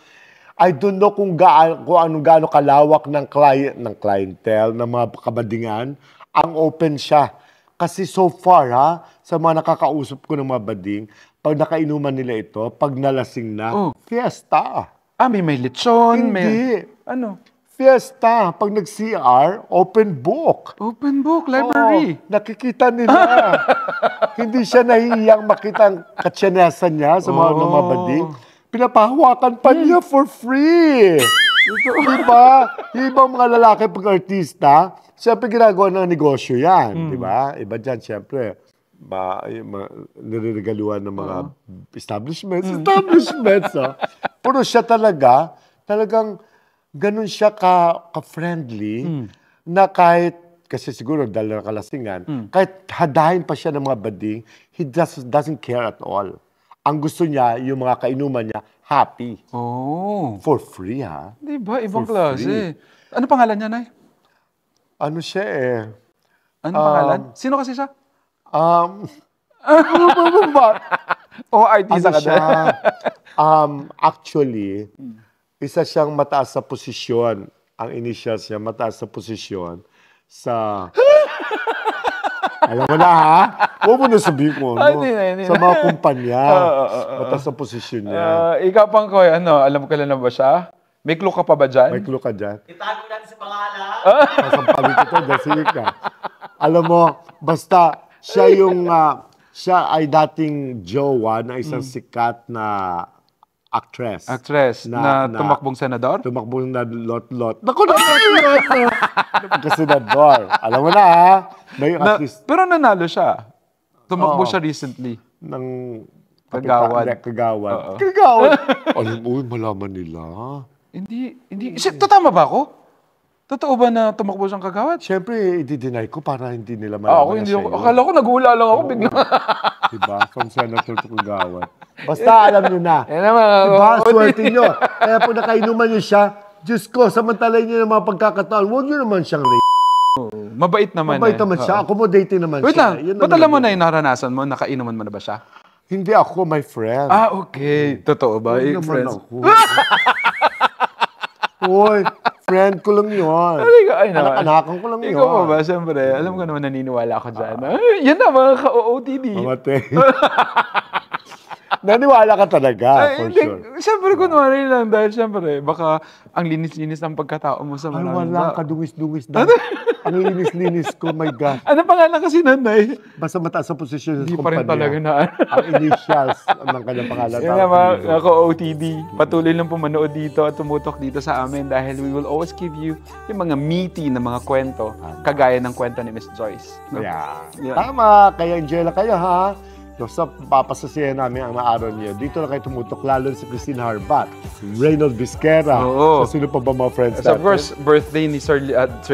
I don't know kung gaano kalawak ng clientele, ng mga kabadingan, ang open siya. Kasi so far, sa mga nakakausap ko ng mga bading, pag nakainuman nila ito, pag nalasing na, fiesta. May lechon. Hindi. Ano? Fiesta. Pag nag-CR, open book. Open book, library. Nakikita nila. Hindi siya nahihiyang makita ang katsyanesan niya sa mga bading. Pinapahawakan pa niya for free. Diba? Yung ibang mga lalaki pag artista, siyempre ginagawa ng negosyo yan. Diba? Iba dyan, siyempre, niriregaluhan ng mga establishments. Pero siya talagang ganun siya ka-friendly na kahit, kasi siguro dahil nakalasingan, kahit hadahin pa siya ng mga bading, he doesn't care at all. Ang gusto niya, yung mga kainuman niya, happy. For free, ha? Diba? Ibang For klase. free. Ano pangalan niya, Nay? Ano siya eh? Ano pangalan? Sino kasi siya? Artista Ano ka siya? din. Actually, isa siyang mataas sa posisyon. Ang initials niya, mataas sa posisyon sa... Alam mo na, ha? Huwag mo na sabihin ko, no? Hindi Sa mga kumpanya. Mataas sa posisyon niya. Ikaw, Pangkoy, alam mo kailan na ba siya? May clue ka pa ba dyan? May clue ka dyan? Itago natin sa pangalan. Kasampalin ko ito, dasig ka. Alam mo, basta siya siya ay dating jowa na isang sikat na actress. Na tumakbong senador? Tumakbong na lot-lot. Naku, lot-lot! Senador. Alam mo na, ha? May artist Pero nanalo siya. Tumakbo siya recently. ng Kagawad. Kagawad. Alam mo, malaman nila. Hindi. Tama ba ako? Totoo ba na tumakbo siyang kagawad? Siyempre, i-deny ko para hindi nila malaman Ako na hindi siya ako. yun. Akala ko nag-uula lang ako bigla. Diba? From senator to kagawad. Basta alam nyo na. Yan naman. Diba? Swerte nyo. Kaya po nakainuman nyo siya, Diyos ko, samantalay nyo ng mga pagkakataon, huwag nyo naman siyang Mabait naman mabait naman siya, accommodating naman Wait siya. lang, ba't alam mo na yung naranasan mo? Nakainuman mo na ba siya? Hindi ako, my friend. Okay. Totoo ba? Huwag naman ako. Hoy, friend ko lang yun. Anak-anakan ko lang yun. Ikaw pa ba? Siyempre, alam ko naman naniniwala ako dyan. Yan na, mga ka-OOTD. Mamate. Naniwala ka talaga, for sure. Siyempre, kunwari lang dahil siyempre, baka ang linis-linis ng pagkatao mo sa Ay, mga... wala, kadungis-dungis na. Ang linis-linis ko, my God. Ano pangalan kasi nanay? Basta mataas sa posisyon sa Hindi pa rin kumpanya. talaga na. Ang initials ng kanyang pangalan. Yan na mga ka-OOTD. Patuloy lang po manood dito at tumutok dito sa amin dahil we will always give you yung mga meaty na mga kwento, kagaya ng kwento ni Miss Joyce. No? Yeah. Tama, kaya enjoy lang kayo, ha? Sa papasasiyahan namin ang araw niyo. Dito lang kayo tumutok, lalo si Christine Harbat, Reynold Vizquera. Oo. Sino pa ba mga friends So, natin? of course, birthday ni Sir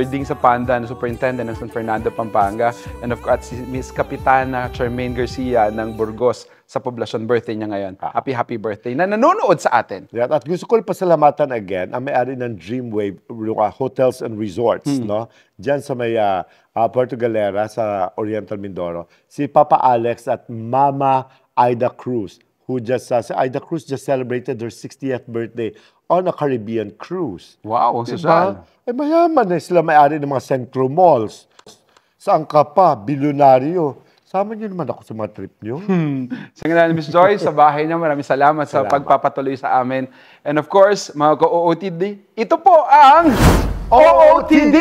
Ding Sapanda, na Superintendent ng San Fernando, Pampanga. And of course, si Miss Kapitana Charmaine Garcia ng Burgos sa poblasyon. Birthday niya ngayon. Happy birthday na nanonood sa atin. Yeah, at gusto ko pasalamatan again ang may-ari ng Dreamwave Hotels and Resorts, no? Diyan sa may Puerto Galera sa Oriental Mindoro. Si Papa Alex at Mama Ida Cruz, who just si Ida Cruz just celebrated her 60th birthday on a Caribbean cruise. Wow, social. Eh, mayaman na sila may-ari ng mga Centro Malls. Saan ka pa? Bilyonaryo. Sama niyo naman ako sa mga trip niyo. Sa ngalan ni Miss Joyce, sa bahay niya, maraming salamat sa pagpapatuloy sa amin. And of course, mga ka-OOTD, ito po ang OOTD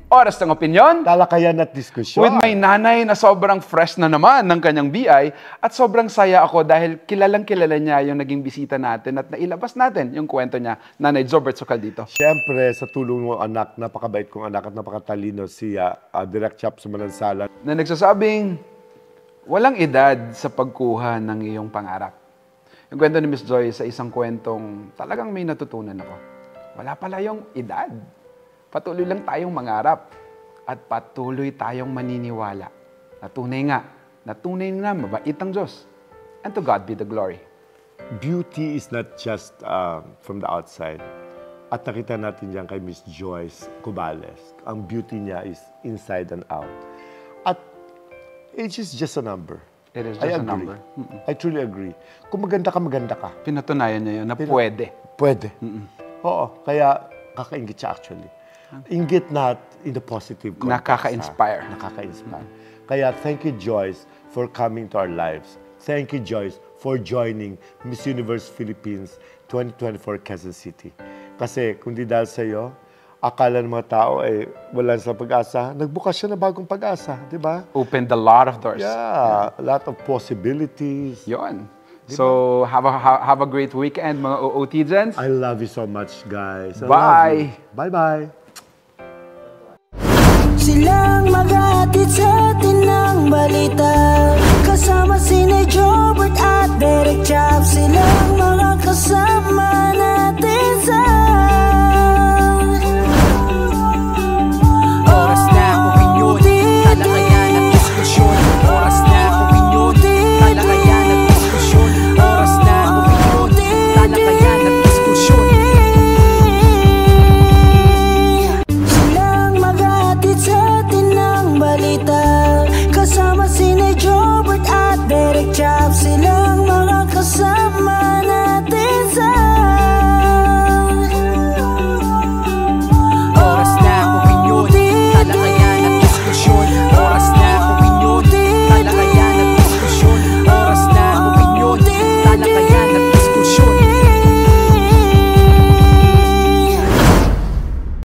Oras ng opinyon. Talakayan at diskusyon. With my nanay na sobrang fresh na naman ng kanyang BI at sobrang saya ako dahil kilalang kilala niya yung naging bisita natin at nailabas natin yung kwento niya. Nanay Jobert Sukal dito. Siyempre, sa tulong ng anak, napakabait kong anak at napakatalino si Direct Chap sa Manansala. Na nagsasabing, walang edad sa pagkuha ng iyong pangarap. Yung kwento ni Miss Joy sa isang kwentong talagang may natutunan ako. Wala pala yung edad. Patuloy lang tayong mangarap at patuloy tayong maniniwala. Natunay na mabait ang Diyos. And to God be the glory. Beauty is not just from the outside. At nakita natin yan kay Miss Joyce Cubales. Ang beauty niya is inside and out. At age is just a number. It is I just a agree. number. I truly agree. Kung maganda ka, maganda ka. Pinatunayan niya yun na pwede. Pwede. Oo, kaya kakaingit siya actually. Ingit not in the positive context. Nakaka-inspire. Nakaka-inspire. Kaya thank you, Joyce, for coming to our lives. Thank you, Joyce, for joining Miss Universe Philippines 2024 Quezon City. Kasi kung di dahil sa iyo, akala ng mga tao wala sa pag-asa. Nagbukas siya ng bagong pag-asa, di ba? Opened a lot of doors. Yeah, a lot of possibilities. Yun. So, have a great weekend, mga OOTians. I love you so much, guys. I Bye. love you. Bye-bye. Silang maghatid sa atin ng balita. Kasama sina Jobert at Derek Chap. Silang mga kasama natin sa